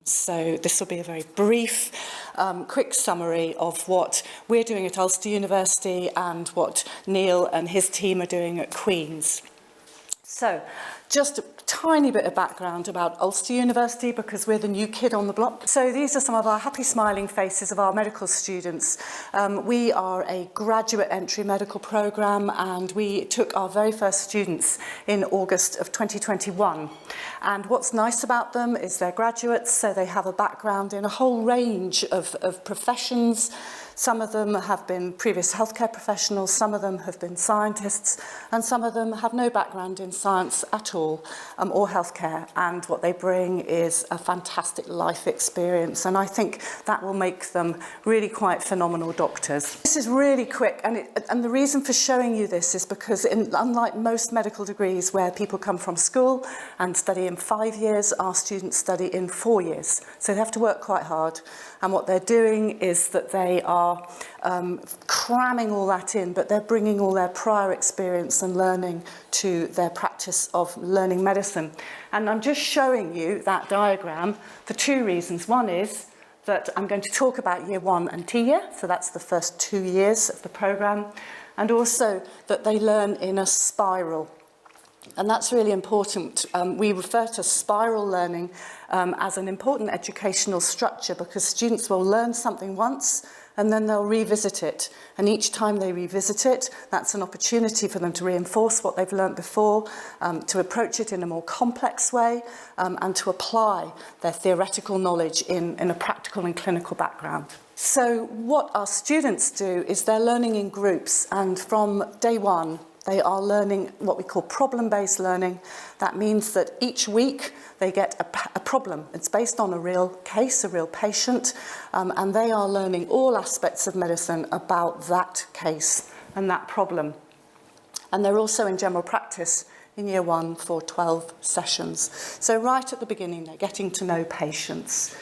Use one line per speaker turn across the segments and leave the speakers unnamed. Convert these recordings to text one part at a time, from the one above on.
So this will be a very brief, quick summary of what we're doing at Ulster University and what Neil and his team are doing at Queen's. So, just a tiny bit of background about Ulster University, because we're the new kid on the block. So these are some of our happy smiling faces of our medical students. We are a graduate entry medical programme, and we took our very first students in August of 2021. And what's nice about them is they're graduates, so they have a background in a whole range of professions. Some of them have been previous healthcare professionals, some of them have been scientists, and some of them have no background in science at all, or healthcare. And what they bring is a fantastic life experience, and I think that will make them really quite phenomenal doctors. This is really quick, and the reason for showing you this is because unlike most medical degrees where people come from school and study in 5 years, our students study in 4 years. So they have to work quite hard. And what they're doing is that they are cramming all that in, but they're bringing all their prior experience and learning to their practice of learning medicine. And I'm just showing you that diagram for 2 reasons. One is that I'm going to talk about year 1 and T year, so that's the first 2 years of the programme, and also that they learn in a spiral. And that's really important. We refer to spiral learning as an important educational structure, because students will learn something once and then they'll revisit it. And each time they revisit it, that's an opportunity for them to reinforce what they've learnt before, to approach it in a more complex way, and to apply their theoretical knowledge in a practical and clinical background. So what our students do is they're learning in groups, and from day 1, they are learning what we call problem-based learning. That means that each week they get a problem. It's based on a real case, a real patient, and they are learning all aspects of medicine about that case and that problem. And they're also in general practice in year 1 for 12 sessions. So right at the beginning, they're getting to know patients.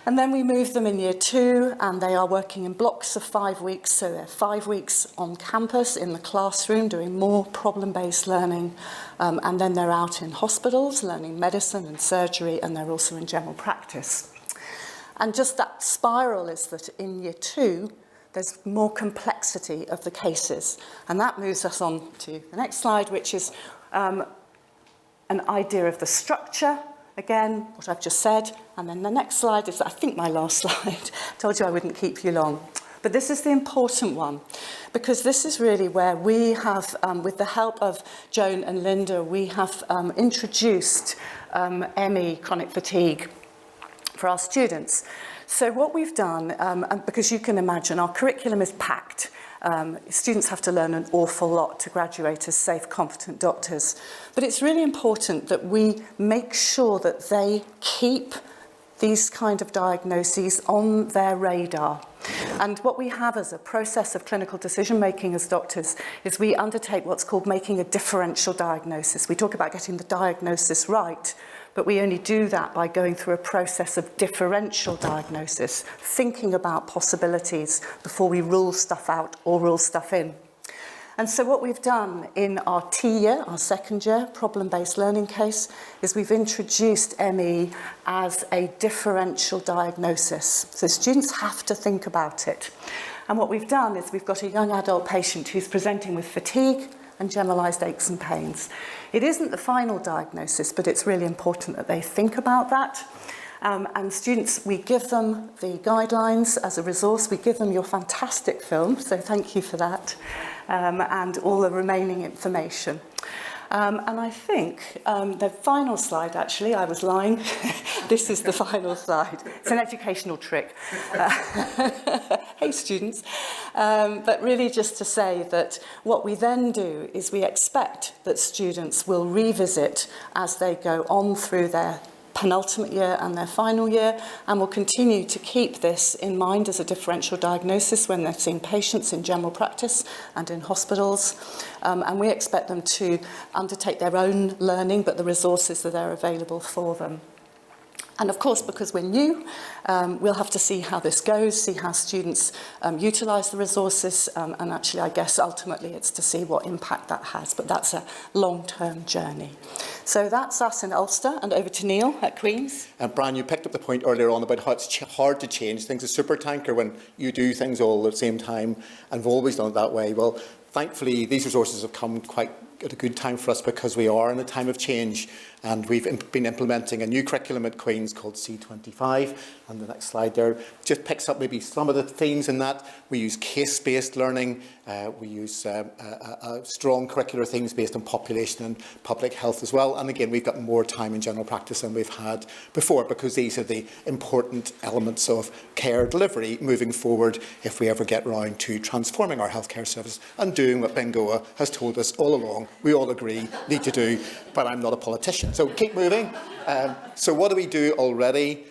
And then we move them in year 2, and they are working in blocks of 5 weeks. So they're 5 weeks on campus in the classroom doing more problem-based learning. And then they're out in hospitals learning medicine and surgery, and they're also in general practice. And just that spiral is that in year 2, there's more complexity of the cases. And that moves us on to the next slide, which is an idea of the structure. Again, what I've just said, and then the next slide is, I think, my last slide. Told you I wouldn't keep you long. But this is the important one, because this is really where we have, with the help of Joan and Linda, we have introduced ME, chronic fatigue, for our students. So what we've done, and because you can imagine our curriculum is packed, students have to learn an awful lot to graduate as safe, competent doctors. But it's really important that we make sure that they keep these kind of diagnoses on their radar. And what we have as a process of clinical decision-making as doctors is we undertake what's called making a differential diagnosis. We talk about getting the diagnosis right, but we only do that by going through a process of differential diagnosis, thinking about possibilities before we rule stuff out or rule stuff in. And so what we've done in our T year, our second year, problem-based learning case, is we've introduced ME as a differential diagnosis. So students have to think about it. And what we've done is we've got a young adult patient who's presenting with fatigue and generalised aches and pains. It isn't the final diagnosis, but it's really important that they think about that. And students, we give them the guidelines as a resource. We give them your fantastic film, so thank you for that, and all the remaining information. And I think the final slide, actually, I was lying. This is the final slide. It's an educational trick. Hey, students. But really just to say that what we then do is we expect that students will revisit as they go on through their penultimate year and their final year, and will continue to keep this in mind as a differential diagnosis when they're seeing patients in general practice and in hospitals. And we expect them to undertake their own learning, but the resources that are available for them. And of course, because we're new, we'll have to see how this goes, see how students utilise the resources, and actually, I guess, ultimately it's to see what impact that has, but that's a long-term journey. So that's us in Ulster, and over to Neil at Queen's.
Brian, you picked up the point earlier on about how it's hard to change things. A supertanker when you do things all at the same time, and we've always done it that way. Well, thankfully, these resources have come quite at a good time for us because we are in a time of change, and we've been implementing a new curriculum at Queen's called C25, and the next slide there just picks up maybe some of the themes in that. We use case-based learning, we use strong curricular themes based on population and public health as well, and again we've got more time in general practice than we've had before, because these are the important elements of care delivery moving forward if we ever get round to transforming our healthcare service and doing what Bengoa has told us all along we all agree need to do, but I'm not a politician. So keep moving. So what do we do already?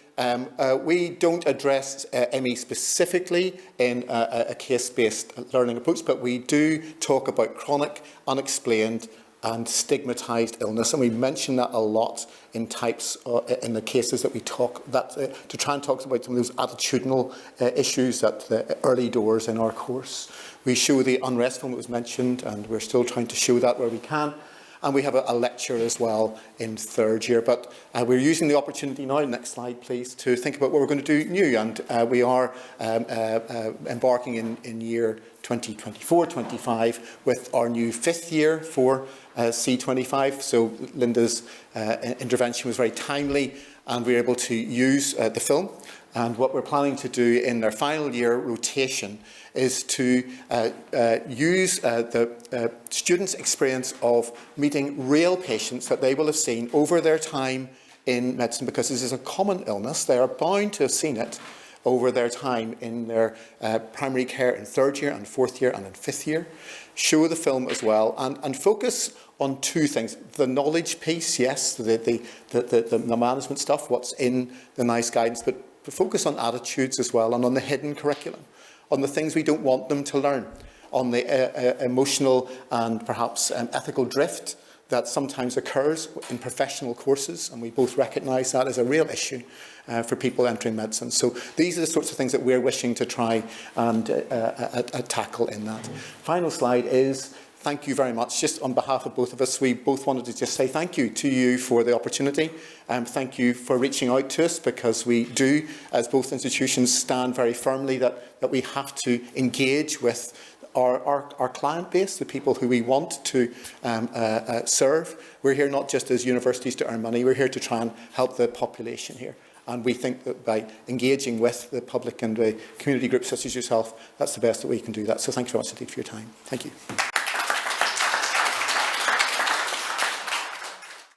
We don't address ME specifically in a case-based learning approach, but we do talk about chronic, unexplained and stigmatised illness, and we mention that a lot in types in the cases that we talk to try and talk about some of those attitudinal issues at the early doors in our course. We show the unrest film that was mentioned, and we're still trying to show that where we can. And we have a lecture as well in third year. But we're using the opportunity now, next slide please, to think about what we're going to do new. And we are embarking in year 2024-25 with our new 5th year for C25. So Linda's intervention was very timely, and we were able to use the film. And what we're planning to do in their final year rotation is to use the students' experience of meeting real patients that they will have seen over their time in medicine, because this is a common illness. They are bound to have seen it over their time in their primary care in 3rd year and 4th year and in 5th year. Show the film as well, and focus on 2 things. The knowledge piece, yes, the management stuff, what's in the NICE guidance, but focus on attitudes as well, and on the hidden curriculum, on the things we don't want them to learn, on the emotional and perhaps ethical drift that sometimes occurs in professional courses, and we both recognise that as a real issue for people entering medicine. So these are the sorts of things that we're wishing to try and tackle in that. Final slide is thank you very much. Just on behalf of both of us, we both wanted to just say thank you to you for the opportunity. Thank you for reaching out to us, because we do, as both institutions, stand very firmly that we have to engage with our client base, the people who we want to serve. We're here not just as universities to earn money, we're here to try and help the population here. And we think that by engaging with the public and the community groups such as yourself, that's the best that we can do that. So thank you very much indeed for your time. Thank you.